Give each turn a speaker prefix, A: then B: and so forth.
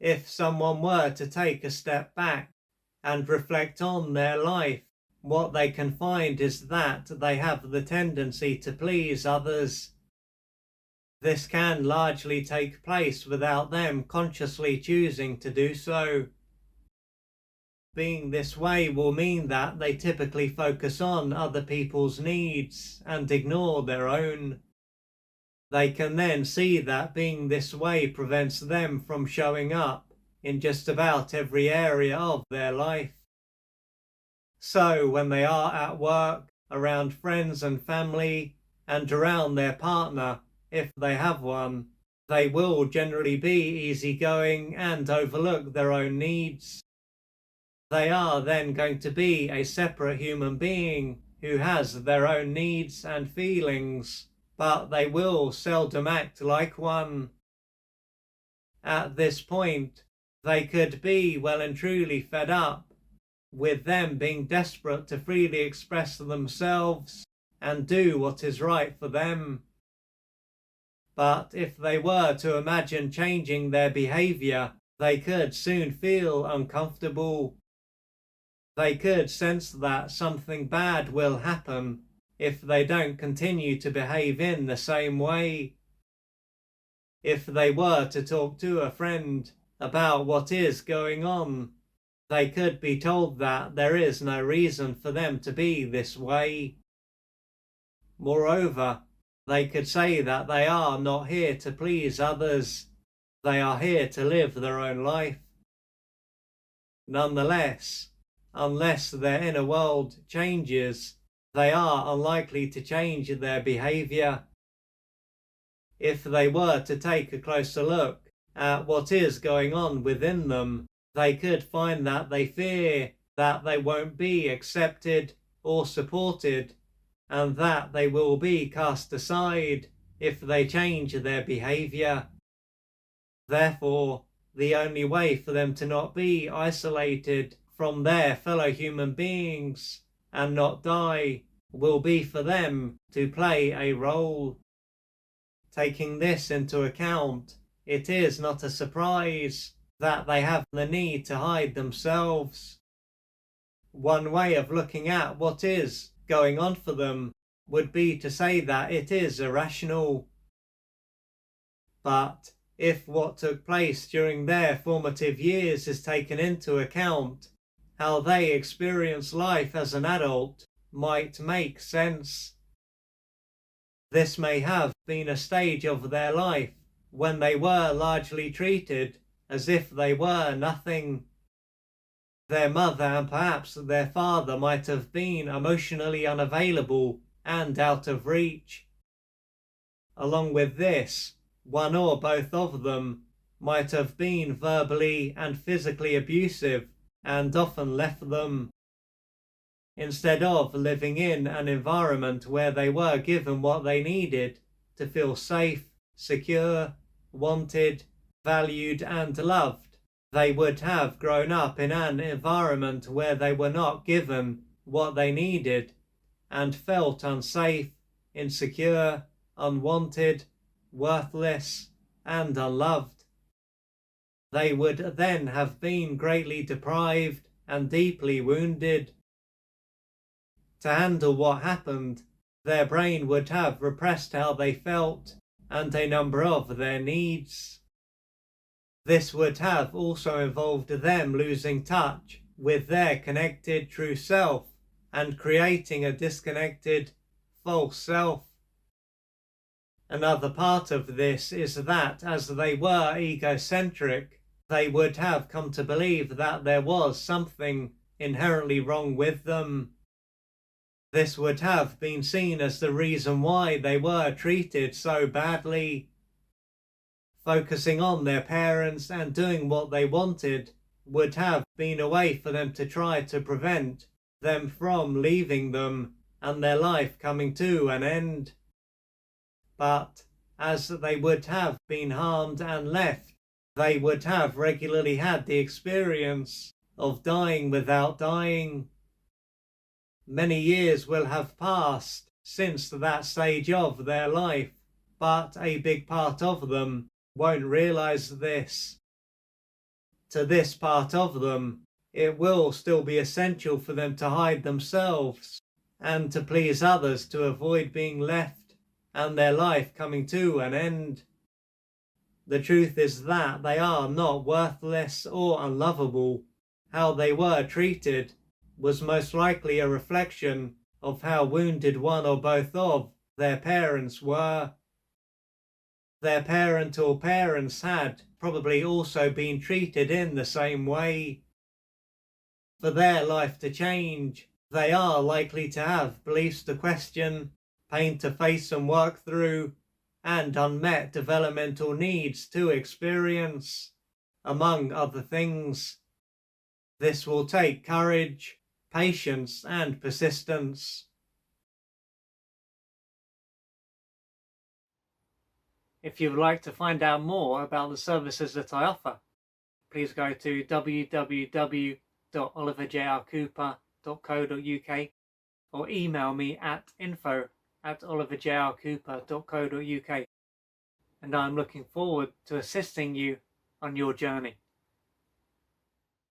A: If someone were to take a step back and reflect on their life, what they can find is that they have the tendency to please others. This can largely take place without them consciously choosing to do so. Being this way will mean that they typically focus on other people's needs and ignore their own. They can then see that being this way prevents them from showing up in just about every area of their life. So when they are at work, around friends and family, and around their partner, if they have one, they will generally be easygoing and overlook their own needs. They are then going to be a separate human being who has their own needs and feelings, but they will seldom act like one. At this point, they could be well and truly fed up with them being desperate to freely express themselves and do what is right for them. But if they were to imagine changing their behavior, they could soon feel uncomfortable. They could sense that something bad will happen if they don't continue to behave in the same way. If they were to talk to a friend about what is going on, they could be told that there is no reason for them to be this way. Moreover, they could say that they are not here to please others. They are here to live their own life. Nonetheless, unless their inner world changes, they are unlikely to change their behavior. If they were to take a closer look at what is going on within them, they could find that they fear that they won't be accepted or supported, and that they will be cast aside if they change their behavior. Therefore, the only way for them to not be isolated from their fellow human beings and not die will be for them to play a role. Taking this into account, it is not a surprise that they have the need to hide themselves. One way of looking at what is going on for them would be to say that it is irrational. But if what took place during their formative years is taken into account, how they experience life as an adult might make sense. This may have been a stage of their life when they were largely treated as if they were nothing. Their mother and perhaps their father might have been emotionally unavailable and out of reach. Along with this, one or both of them might have been verbally and physically abusive and often left them. Instead of living in an environment where they were given what they needed to feel safe, secure, wanted, valued and loved, they would have grown up in an environment where they were not given what they needed and felt unsafe, insecure, unwanted, worthless, and unloved. They would then have been greatly deprived and deeply wounded. To handle what happened, their brain would have repressed how they felt and a number of their needs. This would have also involved them losing touch with their connected true self and creating a disconnected false self. Another part of this is that as they were egocentric, they would have come to believe that there was something inherently wrong with them. This would have been seen as the reason why they were treated so badly. Focusing on their parents and doing what they wanted would have been a way for them to try to prevent them from leaving them and their life coming to an end. But as they would have been harmed and left, they would have regularly had the experience of dying without dying. Many years will have passed since that stage of their life, but a big part of them won't realize this. to this part of them, it will still be essential for them to hide themselves and to please others to avoid being left and their life coming to an end. The truth is that they are not worthless or unlovable. How they were treated was most likely a reflection of how wounded one or both of their parents were. Their parent or parents had probably also been treated in the same way. For their life to change, they are likely to have beliefs to question, pain to face and work through, and unmet developmental needs to experience, among other things. This will take courage, patience, and persistence. If you would like to find out more about the services that I offer, please go to www.oliverjrcooper.co.uk or email me at info@oliverjrcooper.co.uk, and I'm looking forward to assisting you on your journey.